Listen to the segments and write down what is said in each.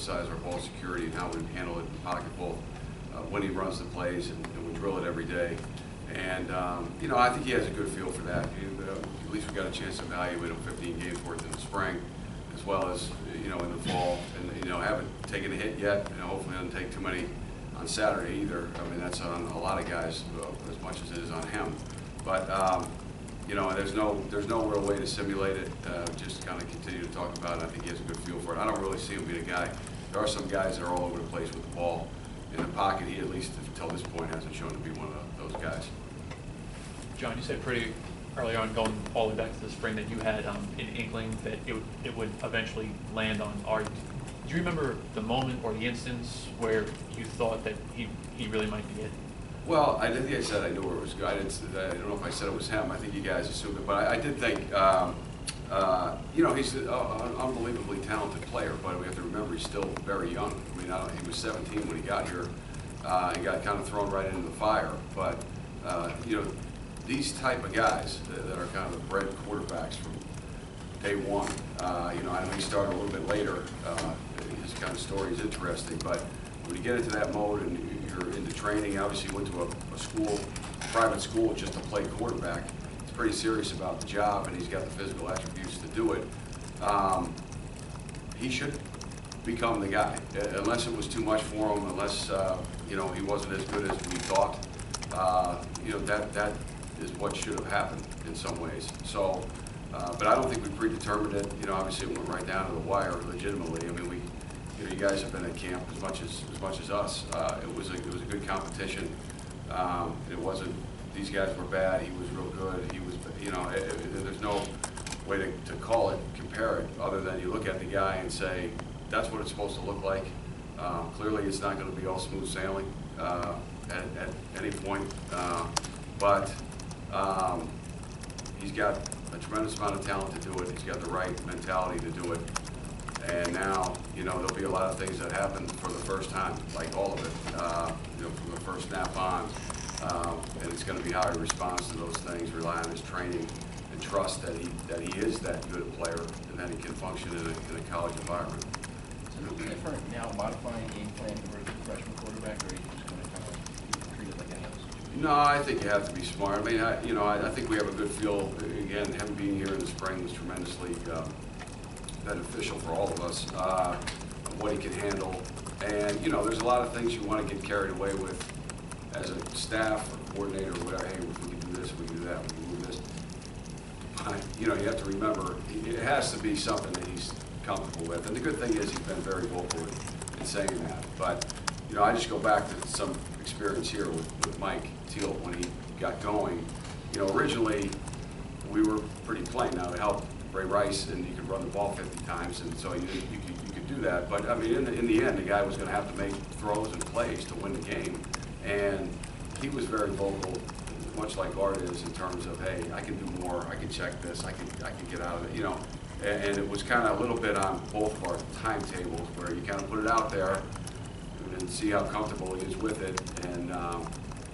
emphasize our ball security and how we handle it in the pocket, both when he runs the plays and we drill it every day. And you know, I think he has a good feel for that. At least we got a chance to evaluate him 15 games worth in the spring, as well as in the fall. And haven't taken a hit yet. Hopefully, doesn't take too many on Saturday either. I mean, that's on a lot of guys as much as it is on him. But there's no real way to simulate it. Just kind of continue to talk about it. I think he has a good feel for it. I don't really see him being a guy. There are some guys that are all over the place with the ball in the pocket. He, at least until this point, hasn't shown to be one of those guys. John, you said pretty early on, going all the way back to the spring, that you had an inkling that it would eventually land on Art. Do you remember the moment or the instance where you thought that he really might be it? Well, I think I said I knew where it was going. I don't know if I said it was him. I think you guys assumed it, but I did think, he's an unbelievably talented player. But we have to remember he's still very young. I mean, he was 17 when he got here. He got kind of thrown right into the fire. But these type of guys that are kind of the bred quarterbacks from day one. I know he started a little bit later. His kind of story is interesting, but when you get into that mode and you're into training, obviously you went to a private school just to play quarterback. He's pretty serious about the job, and he's got the physical attributes to do it. He should become the guy, unless it was too much for him, unless he wasn't as good as we thought. That is what should have happened in some ways. So, but I don't think we predetermined it. Obviously it went right down to the wire legitimately. I mean, you guys have been at camp as much as us. It was a good competition. It wasn't, these guys were bad. He was real good. He was, there's no way to call it, compare it, other than you look at the guy and say, that's what it's supposed to look like. Clearly it's not going to be all smooth sailing at any point, but he's got a tremendous amount of talent to do it. He's got the right mentality to do it. And now, there'll be a lot of things that happen for the first time, like all of it, from the first snap on. And it's going to be how he responds to those things, rely on his training, and trust that he is that good a player, and that he can function in a college environment. So is it different now, modifying game plan versus freshman quarterback, or are you just going to kind of treat it like any other? No, I think you have to be smart. I mean, I think we have a good feel. Again, him being here in the spring was tremendously beneficial for all of us, what he can handle. And, there's a lot of things you want to get carried away with as a staff or coordinator or whatever. Hey, if we can do this, if we can do that, we can move this. But, you have to remember, it has to be something that he's comfortable with. And the good thing is he's been very vocal in saying that. But, I just go back to some experience here with Mike Teal when he got going. Originally, we were pretty plain. Now, it helped Ray Rice, and you could run the ball 50 times, and so you could do that. But I mean, in the end, the guy was going to have to make throws and plays to win the game, and he was very vocal, much like Art is, in terms of, hey, I can do more, I can check this, I can get out of it, And it was kind of a little bit on both of our timetables where you kind of put it out there and see how comfortable he is with it. And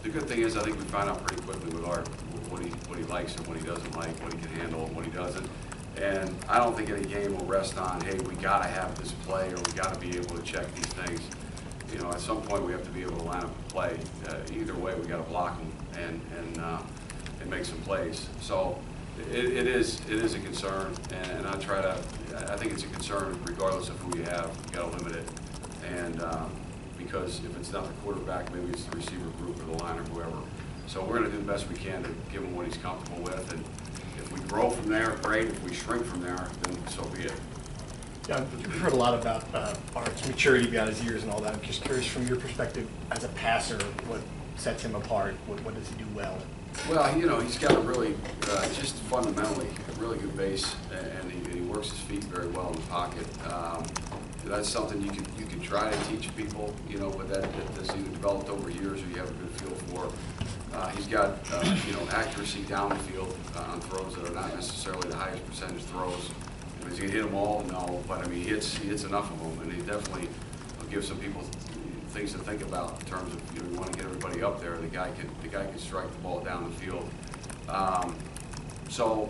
the good thing is, I think we find out pretty quickly with Art what he likes and what he doesn't like, what he can handle and what he doesn't. And I don't think any game will rest on, hey, we got to have this play, or we got to be able to check these things. At some point we have to be able to line up and play. Either way, we got to block them and make some plays. So it is a concern, and I think it's a concern regardless of who you have. You got to limit it, and because if it's not the quarterback, maybe it's the receiver group or the line or whoever. So we're going to do the best we can to give him what he's comfortable with, and if we grow from there, great. If we shrink from there, then so be it. Yeah, we've heard a lot about Art's maturity beyond his years and all that. I'm just curious, from your perspective as a passer, what sets him apart? What does he do well? Well, he's got a really, just fundamentally, a really good base, and he works his feet very well in the pocket. That's something you can try to teach people, but that's either developed over years or you have a good feel for. He's got, accuracy down the field on throws that are not necessarily the highest percentage throws. Is he going to hit them all? No, but I mean, he hits enough of them, and he definitely will give some people things to think about in terms of, you want to get everybody up there. The guy can strike the ball down the field. So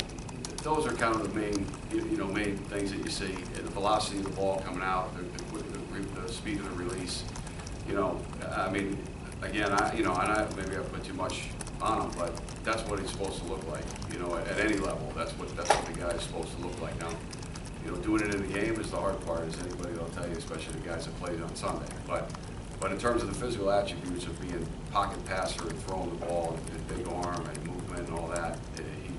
those are kind of the main things that you see. The velocity of the ball coming out, the the speed of the release. You know, I mean, again, maybe I put too much on him, but that's what he's supposed to look like. You know, at any level, that's what the guy is supposed to look like. Now, you know, doing it in the game is the hard part, as anybody will tell you, especially the guys that played on Sunday. But in terms of the physical attributes of being pocket passer and throwing the ball and big arm and movement and all that,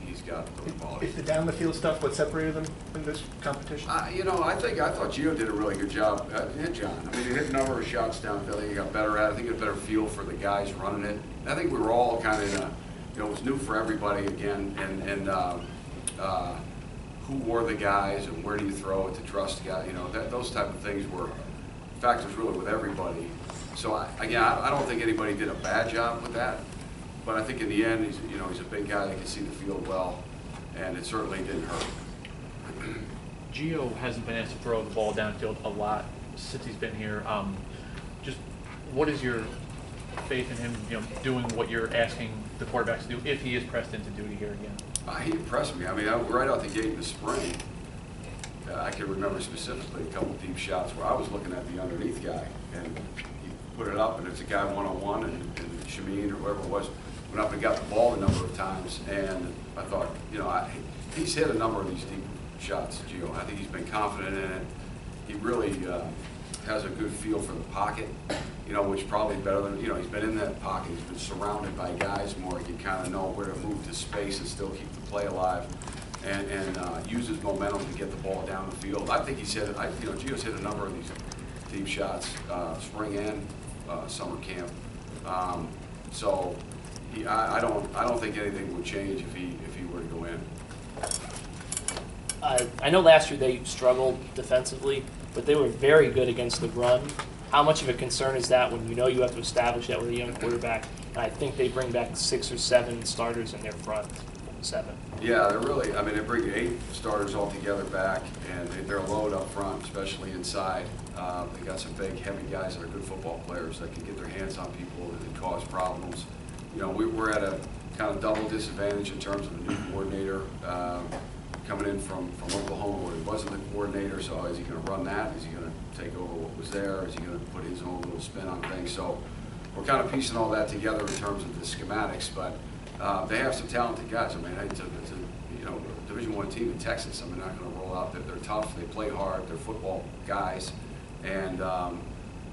he's got the quality. Is the down the field stuff what separated them in this competition? You know, I thought Gio did a really good job. John, I mean, he hit a number of shots downfield. He got better at it. I think he had a better feel for the guys running it. I think we were all kind of in a, you know, it was new for everybody again, and who were the guys and where do you throw it to trust guys, you know, those type of things were factors really with everybody. So I don't think anybody did a bad job with that, but I think in the end, he's a big guy that can see the field well, and it certainly didn't hurt. Gio hasn't been asked to throw the ball downfield a lot since he's been here. Just what is your faith in him, you know, doing what you're asking the quarterbacks to do if he is pressed into duty here again? He impressed me. I mean, right out the gate in the spring, I can remember specifically a couple deep shots where I was looking at the underneath guy, and he put it up, and it's a guy one-on-one, and Shameen or whoever it was went up and got the ball a number of times, and I thought, you know, he's hit a number of these deep shots, Gio. I think he's been confident in it. He really has a good feel for the pocket, you know, which probably better than, you know, he's been in that pocket. He's been surrounded by guys more. He can kind of know where to move to space and still keep the play alive, and uses momentum to get the ball down the field. I think he's hit, you know, Gio's hit a number of these deep shots, spring and summer camp. So I don't think anything would change if he were to go in. I know last year they struggled defensively, but they were very good against the run. How much of a concern is that when you know you have to establish that with a young quarterback? And I think they bring back 6 or 7 starters in their front, 7. Yeah, they're really, I mean, they bring 8 starters all together back, and they're a load up front, especially inside. They got some big, heavy guys that are good football players that can get their hands on people and cause problems. You know, we're at a kind of double disadvantage in terms of a new coordinator coming in from Oklahoma, where he wasn't the coordinator. So is he going to run that? Is he going to take over what was there? Is he going to put his own little spin on things? So we're kind of piecing all that together in terms of the schematics, but they have some talented guys. I mean, it's a you know, Division I team in Texas. I mean, they're not going to roll out. They're tough. They play hard. They're football guys, and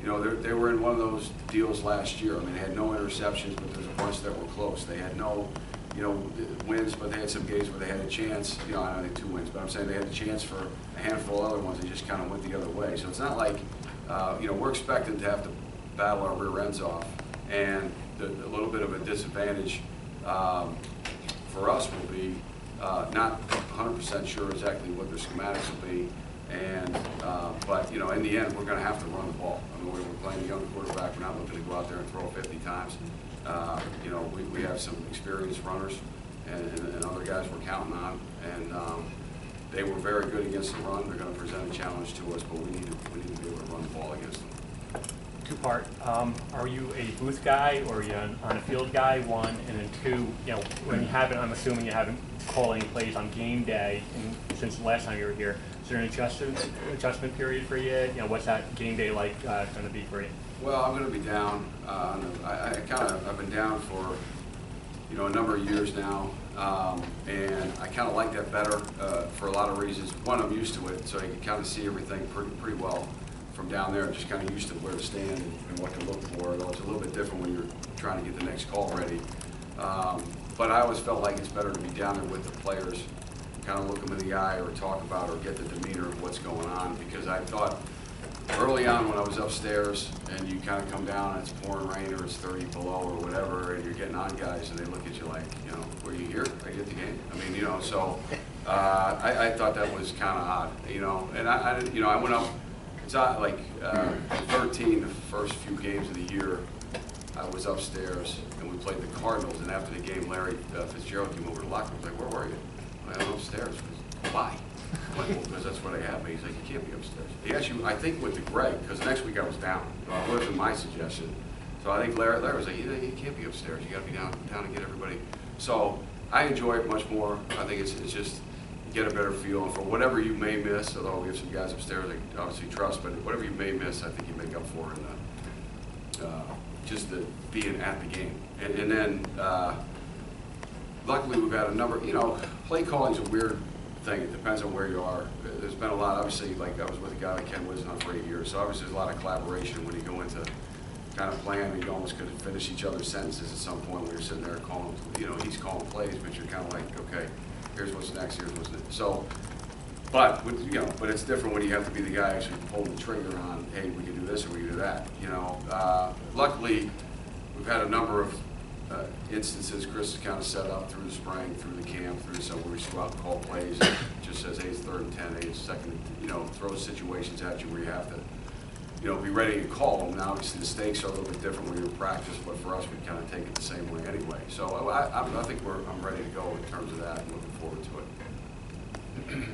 you know, they were in one of those deals last year. I mean, they had no interceptions, but there's a bunch that were close. They had no, you know, wins, but they had some games where they had a chance. You know, I know they had 2 wins, but I'm saying they had a chance for a handful of other ones. They just kind of went the other way. So it's not like, you know, we're expecting to have to battle our rear ends off, and a little bit of a disadvantage for us will be not 100% sure exactly what their schematics will be, and but you know, in the end, we're going to have to run the ball. I mean, we're playing a young quarterback. We're not looking to go out there and throw 50 times. You know, we have some experienced runners and other guys we're counting on, and they were very good against the run. They're going to present a challenge to us, but we need to be able to run the ball against them. 2-part. Are you a booth guy or are you on a field guy? 1, and then 2. You know, when you haven't, I'm assuming you haven't called any plays on game day since the last time you were here. Is there an adjustment period for you? You know, what's that game day like going to be for you? Well, I'm going to be down. I've been down for, you know, a number of years now, and I kind of like that better for a lot of reasons. One, I'm used to it, so you can kind of see everything pretty well from down there. I'm just kind of used to where to stand and what to look for, though it's a little bit different when you're trying to get the next call ready. But I always felt like it's better to be down there with the players, kind of look them in the eye or talk about or get the demeanor of what's going on, because I thought early on when I was upstairs and you kind of come down and it's pouring rain or it's 30 below or whatever, and you're getting on guys and they look at you like, you know, were you here? I get the game. I mean, you know, so I thought that was kind of odd, you know, and I you know, I went up. It's like 13, the first few games of the year, I was upstairs and we played the Cardinals, and after the game, Larry Fitzgerald came over to the locker room. I was like, where were you? I went upstairs. Why? I'm like, well, because that's where they have me. He's like, you can't be upstairs. He actually, I think, went to Greg, because next week I was down. It wasn't my suggestion. So I think Larry was like, you can't be upstairs. You got to be down and get everybody. So I enjoy it much more. I think it's just, get a better feel, and for whatever you may miss, although we have some guys upstairs that obviously trust, but whatever you may miss, I think you make up for in just the being at the game. And then luckily we've had a number, play calling is a weird thing. It depends on where you are. There's been a lot, obviously, like I was with a guy like Ken Wisdom for 8 years, so obviously there's a lot of collaboration when you go into kind of playing, and you almost could finish each other's sentences at some point when you're sitting there calling, he's calling plays, but you're kind of like, okay, here's what's next, here's what's next. So, but it's different when you have to be the guy actually pulling the trigger on, hey, we can do this or we can do that. Luckily, we've had a number of instances Chris has kind of set up through the spring, through the camp, through some where we just go out and call plays. And just says, hey, it's 3rd and 10, hey, it's 2nd, throws situations at you where you have to, be ready to call them. Now, obviously, the stakes are a little bit different when you're in practice, but for us, we kind of take it the same way anyway. So I think I'm ready to go in terms of that and looking forward to it.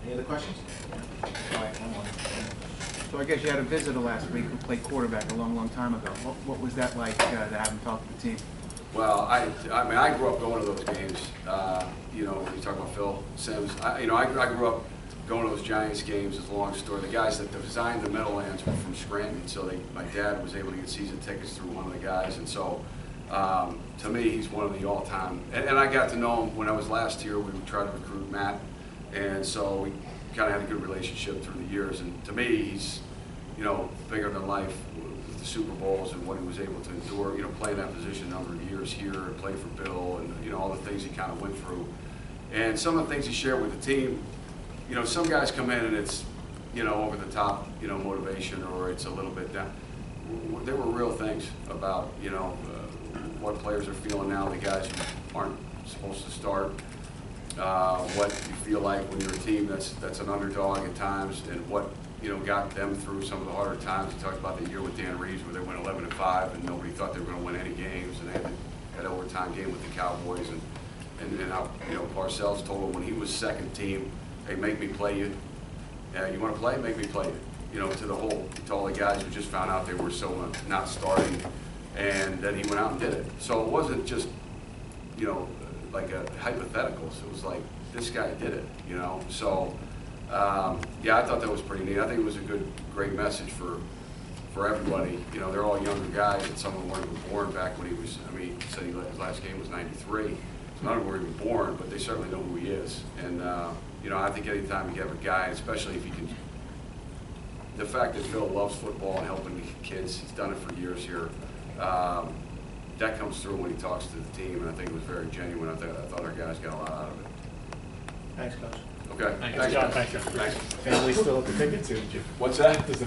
Any other questions? All right, one more. So I guess you had a visitor last week who played quarterback a long, long time ago. What was that like to have him talk to the team? Well, I mean, I grew up going to those games. You talk about Phil Sims. I grew up going to those Giants games. It's a long story. The guys that designed the Meadowlands were from Scranton, so my dad was able to get season tickets through one of the guys, and so to me, he's one of the all-time. And I got to know him when I was last here. We would try to recruit Matt, and so we kind of had a good relationship through the years. And to me, he's bigger than life with the Super Bowls and what he was able to endure. Play in that position a number of years here, and play for Bill, and all the things he kind of went through, and some of the things he shared with the team. Some guys come in and it's, over the top, motivation, or it's a little bit down. There were real things about, what players are feeling now, the guys who aren't supposed to start, what you feel like when you're a team that's an underdog at times, and what, got them through some of the harder times. You talked about the year with Dan Reeves where they went 11-5 and nobody thought they were going to win any games, and they had that overtime game with the Cowboys, and how, Parcells told him when he was second team, hey, make me play you. You want to play? Make me play you. To all the guys who just found out they were so not starting, and then he went out and did it. So it wasn't just, like a hypothetical. So it was like, this guy did it, So, yeah, I thought that was pretty neat. I think it was a great message for everybody. They're all younger guys, and some of them weren't even born back when he was, he said his last game was '93. So none of them were even born, but they certainly know who he is. And, I think anytime you have a guy, especially if you can, the fact that Phil loves football and helping the kids, he's done it for years here, that comes through when he talks to the team, and I think it was very genuine. I thought our guys got a lot out of it. Thanks, Coach. Okay. Thanks, John. guys. Thanks, John. Thanks. Family still have the tickets, or did you? What's that? Does the